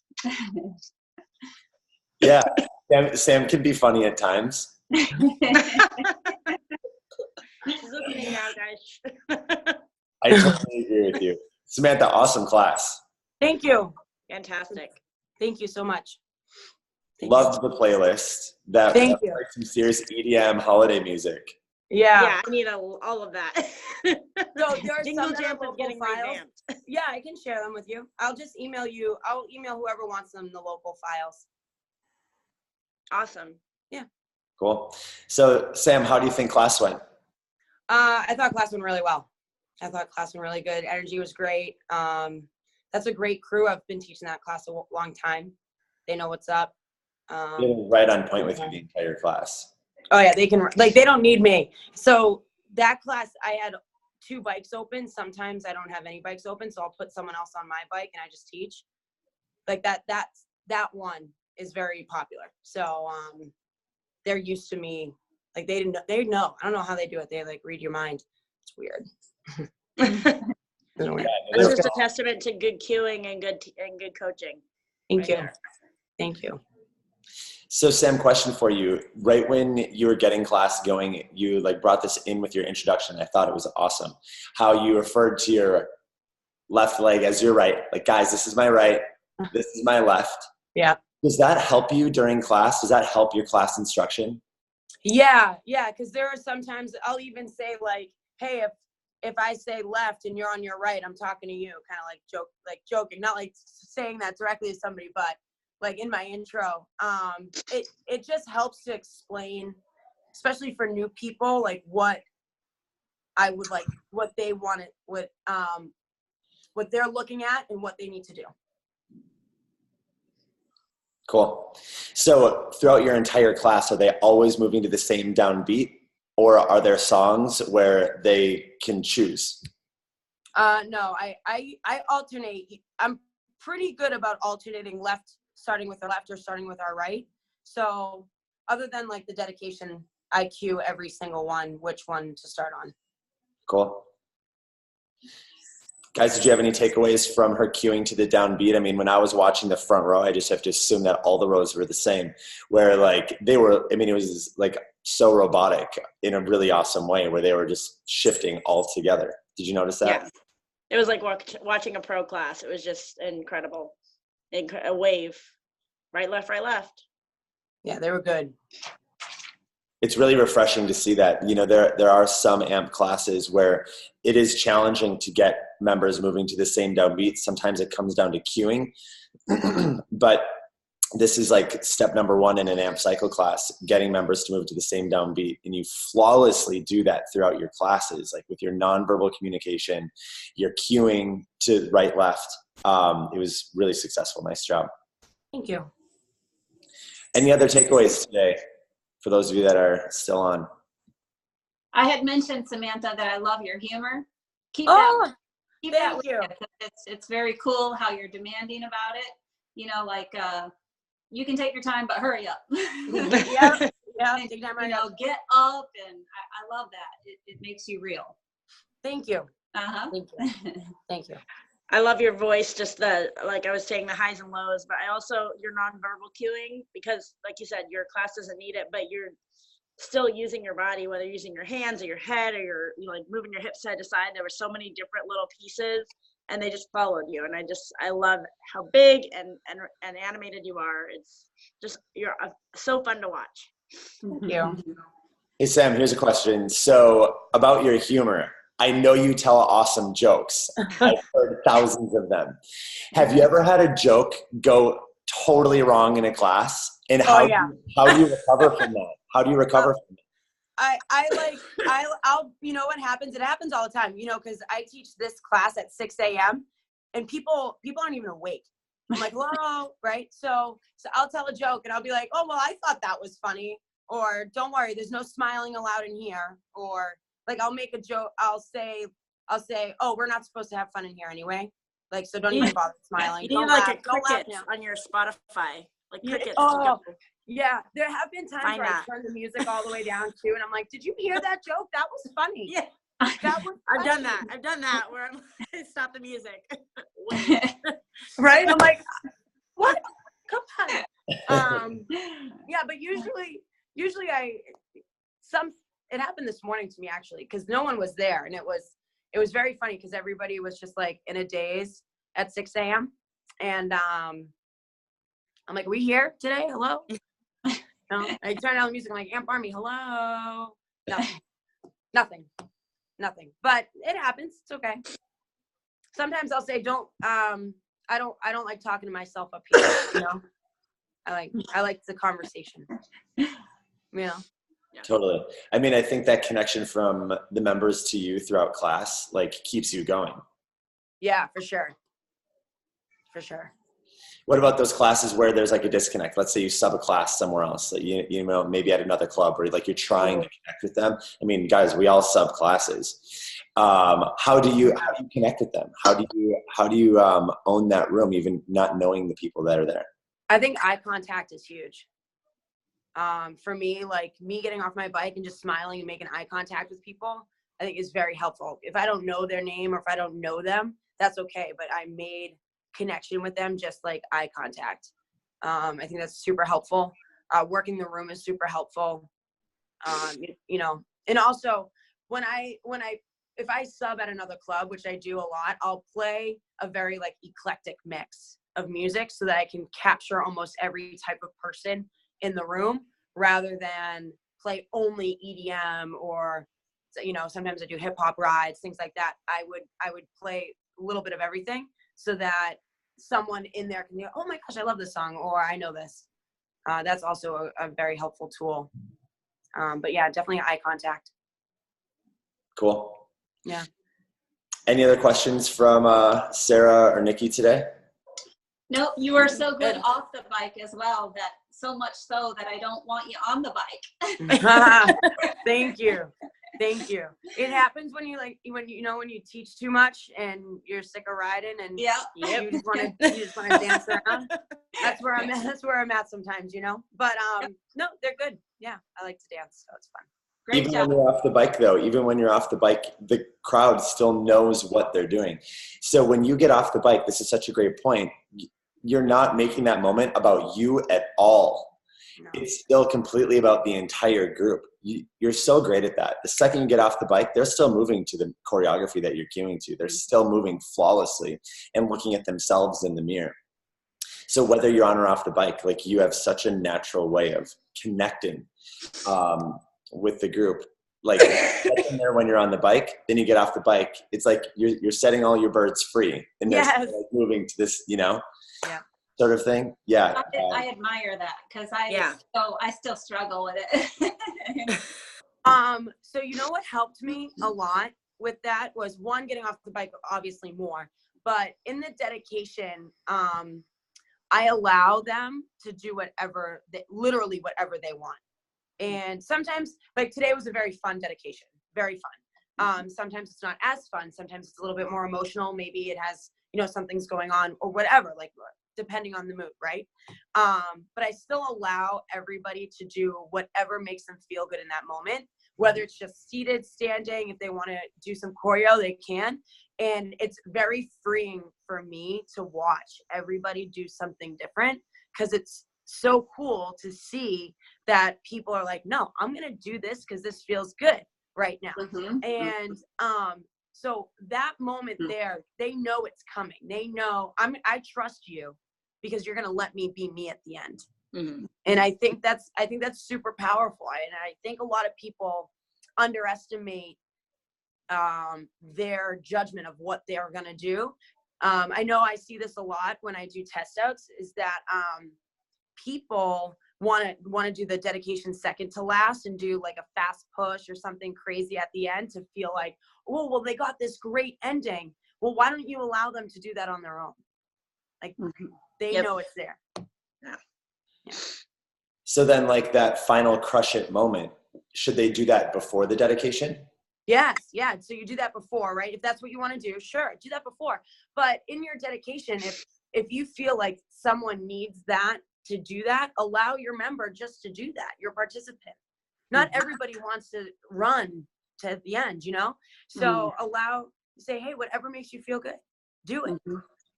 Yeah, Sam can be funny at times. She's listening now, guys. I totally agree with you. Samantha, awesome class. Thank you. Fantastic. Thank you so much. Loved the playlist. Thank you. Like some serious EDM holiday music. Yeah, I need all of that. So there are Jingle some Jam is local getting files. revamped. Yeah, I can share them with you. I'll just email you. I'll email whoever wants them, the local files. Awesome. Yeah. Cool. So, Sam, how do you think class went? I thought class went really well. I thought class went really good. Energy was great. That's a great crew. I've been teaching that class a long time. They know what's up. They were right on point with you the entire class. Oh yeah, they can, like, they don't need me. So that class, I had 2 bikes open. Sometimes I don't have any bikes open, so I'll put someone else on my bike and I just teach. Like that one is very popular. So they're used to me. Like they know. I don't know how they do it. They like read your mind. It's weird. It's just a testament to good cueing and good coaching. Thank you. Thank you. So Sam, question for you. Right when you were getting class going, you like brought this in with your introduction. I thought it was awesome. How you referred to left leg as your right. Like, guys, this is my right. This is my left. Yeah. Does that help you during class? Does that help your class instruction? Yeah. Because there are sometimes I'll even say like, hey, if I say left and you're on your right, I'm talking to you, kind of like joking, not like saying that directly to somebody, but like in my intro. It just helps to explain, especially for new people, like what I would like, what they want it, what they're looking at and what they need to do. Cool. So throughout your entire class, are they always moving to the same downbeat, or are there songs where they can choose? No, I alternate. I'm pretty good about alternating starting with our left or starting with our right. So other than like the dedication, I cue every single one, which one to start on. Cool. Guys, did you have any takeaways from her cueing to the downbeat? I mean, when I was watching the front row, I just have to assume that all the rows were the same, where like they were, I mean, it was like so robotic in a really awesome way where they were just shifting all together. Did you notice that? Yeah. It was like watching a pro class. It was just incredible. A wave. Right, left, right, left. Yeah, they were good. It's really refreshing to see that. You know, there are some AMP classes where it is challenging to get members moving to the same downbeat. Sometimes it comes down to cueing, but this is like step number one in an AMP cycle class, getting members to move to the same downbeat. And you flawlessly do that throughout your classes, like with your nonverbal communication, your cueing to right, left. It was really successful. Nice job. Thank you. Any other takeaways today for those of you that are still on? I had mentioned, Samantha, that I love your humor. Keep thank that with you. It's very cool how you're demanding about it. You know, like you can take your time, but hurry up. Yeah. And, you know, get up, and I love that. It makes you real. Thank you. Uh-huh. Thank you. Thank you. I love your voice, just like I was saying, the highs and lows, but I also, your nonverbal cueing, because like you said, your class doesn't need it, but you're still using your body, whether you're using your hands or your head or you're like moving your hips side to side. There were so many different little pieces and they just followed you. And I love how big and animated you are. It's just, you're so fun to watch. Thank you. Hey, Sam, here's a question. So about your humor, I know you tell awesome jokes. I've heard thousands of them. Have you ever had a joke go totally wrong in a class? And how do you recover from that? How do you recover from it? I'll, you know what happens? It happens all the time, you know, because I teach this class at 6 a.m. and people aren't even awake. I'm like, hello, right? So I'll tell a joke and I'll be like, oh, well, I thought that was funny. Or don't worry, there's no smiling allowed in here. Or like, I'll make a joke. I'll say, oh, we're not supposed to have fun in here anyway. Like, so don't even bother smiling. You need like a cricket on your Spotify. Like crickets. Oh, yeah. There have been times where I turn the music all the way down too, and I'm like, "Did you hear that joke? That was funny." Yeah, that was. I've done that. Where I'm like, stop the music. Right? I'm like, what? Come on. Yeah, but usually it happened this morning to me actually, because no one was there, and it was very funny because everybody was just like in a daze at 6 a.m. and I'm like, are we here today? Hello? No. I turn on the music. I'm like, Amp Army, hello? Nothing. But it happens. It's okay. Sometimes I'll say, I don't like talking to myself up here. You know, I like the conversation. You know. Totally. I mean, I think that connection from the members to you throughout class, like, keeps you going. Yeah, for sure. For sure. What about those classes where there's like a disconnect? Let's say you sub a class somewhere else, like you know, maybe at another club where like you're trying to connect with them. I mean, guys, we all sub classes. How do you connect with them? How do you own that room, even not knowing the people that are there? I think eye contact is huge. For me, like me getting off my bike and just smiling and making eye contact with people, I think is very helpful. If I don't know their name or if I don't know them, that's okay. But I made connection with them just like eye contact. I think that's super helpful. Working the room is super helpful. You know, and also when I if I sub at another club, which I do a lot, I'll play a very like eclectic mix of music so that I can capture almost every type of person in the room rather than play only EDM or, you know, sometimes I do hip hop rides, things like that. I would play a little bit of everything so that someone in there can go, oh my gosh, I love this song, or I know this. That's also a very helpful tool. But yeah, definitely eye contact. Cool. Yeah. Any other questions from Sarah or Nikki today? Nope, you are so good off the bike as well, that so much so that I don't want you on the bike. Thank you. Thank you. It happens when you teach too much and you're sick of riding and you just want to dance around. That's where I'm at sometimes, you know. But no, they're good. Yeah, I like to dance, so it's fun. Great Even job. when you're off the bike, though, the crowd still knows what they're doing. So when you get off the bike, this is such a great point. You're not making that moment about you at all. No. It's still completely about the entire group. You're so great at that. The second you get off the bike, they're still moving to the choreography that you're cueing to. They're still moving flawlessly and looking at themselves in the mirror. So whether you're on or off the bike, like you have such a natural way of connecting with the group. Like in there when you're on the bike, then you get off the bike. It's like you're setting all your birds free and they're still, like, moving to this, you know, sort of thing. Yeah. I admire that because I still struggle with it. So you know what helped me a lot with that was one, getting off the bike, obviously more, but in the dedication, I allow them to do literally whatever they want. And sometimes, like today was a very fun dedication, very fun. Sometimes it's not as fun. Sometimes it's a little bit more emotional. Maybe it has, you know, something's going on or whatever, like depending on the mood, right? But I still allow everybody to do whatever makes them feel good in that moment, whether it's just seated, standing, if they want to do some choreo, they can. And it's very freeing for me to watch everybody do something different because it's so cool to see that people are like, no, I'm going to do this because this feels good right now. And so that moment there, they know it's coming. They know I trust you because you're going to let me be me at the end. And I think that's super powerful. And I think a lot of people underestimate their judgment of what they're going to do. I know I see this a lot when I do test outs is that people want to do the dedication second to last and do like a fast push or something crazy at the end to feel like, oh, well, they got this great ending. Well, why don't you allow them to do that on their own? Like they know it's there. Yeah. So then like that final crush it moment, should they do that before the dedication? Yes. Yeah. So you do that before, right? If that's what you want to do, sure. Do that before. But in your dedication, if you feel like someone needs that to do that, allow your member just to do that, your participant. Not everybody wants to run to the end, you know? So say, hey, whatever makes you feel good, do it.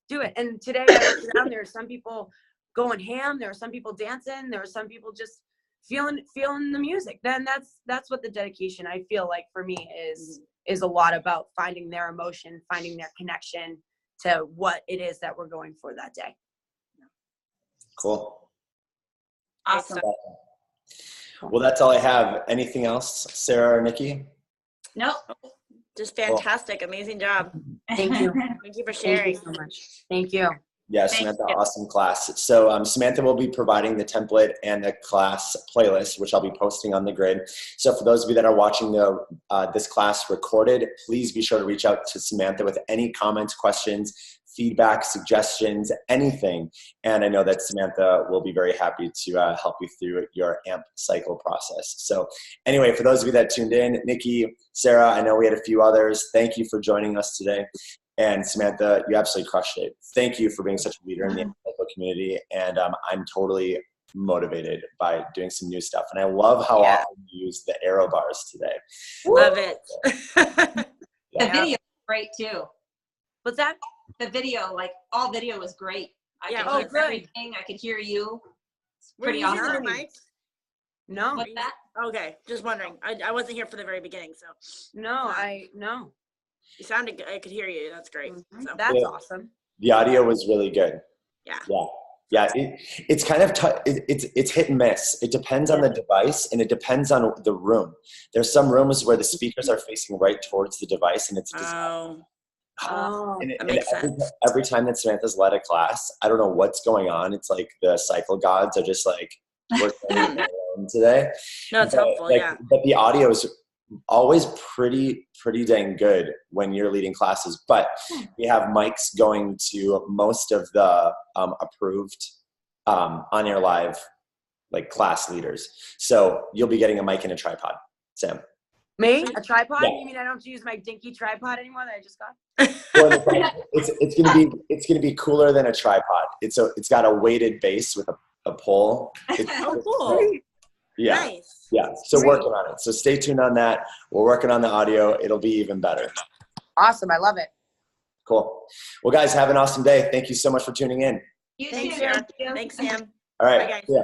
Do it. And today there are some people going ham, there are some people dancing, there are some people just feeling the music. Then that's what the dedication, I feel like for me is a lot about finding their emotion, finding their connection to what it is that we're going for that day. Cool. Awesome. Well, that's all I have. Anything else, Sarah or Nikki? Nope. Just fantastic. Cool. Amazing job. Thank you. Thank you for sharing. Thank you so much. Thank you. Yeah, Samantha, awesome class. So Samantha will be providing the template and the class playlist, which I'll be posting on the grid. So for those of you that are watching this class recorded, please be sure to reach out to Samantha with any comments, questions, feedback, suggestions, anything. And I know that Samantha will be very happy to help you through your AMP cycle process. So anyway, for those of you that tuned in, Nikki, Sarah, I know we had a few others. Thank you for joining us today. And Samantha, you absolutely crushed it. Thank you for being such a leader in the cycle community. And I'm totally motivated by doing some new stuff. And I love how often you use the arrow bars today. Love it. The video was great too. What's that? The video, like all video was great. I could hear everything. I could hear you. It's pretty awesome. Your mic? No. What's that? Okay, just wondering. I wasn't here for the very beginning, so. No, I no. You sounded good. I could hear you. That's great. Mhm. So That's awesome. The audio was really good. yeah. Yeah. It's kind of it's hit and miss. It depends on the device, and it depends on the room. There's some rooms where the speakers are facing right towards the device, and it's Oh, that and makes sense. every time that Samantha's led a class, I don't know what's going on. It's like the cycle gods are just like, we're going today. No, it's helpful. Yeah. But the audio is always pretty dang good when you're leading classes. But we have mics going to most of the approved on-air live like class leaders. So you'll be getting a mic and a tripod, Sam. Me? A tripod? Yeah. You mean I don't have to use my dinky tripod anymore that I just got? It's gonna be cooler than a tripod. It's got a weighted base with a pole. Oh, cool. Yeah. Nice. Yeah. So working on it. So stay tuned on that. We're working on the audio. It'll be even better. Awesome. I love it. Cool. Well, guys, have an awesome day. Thank you so much for tuning in. You Thanks, too. Sam. Thank you. Thanks, Sam. All right. Bye, guys. Yeah.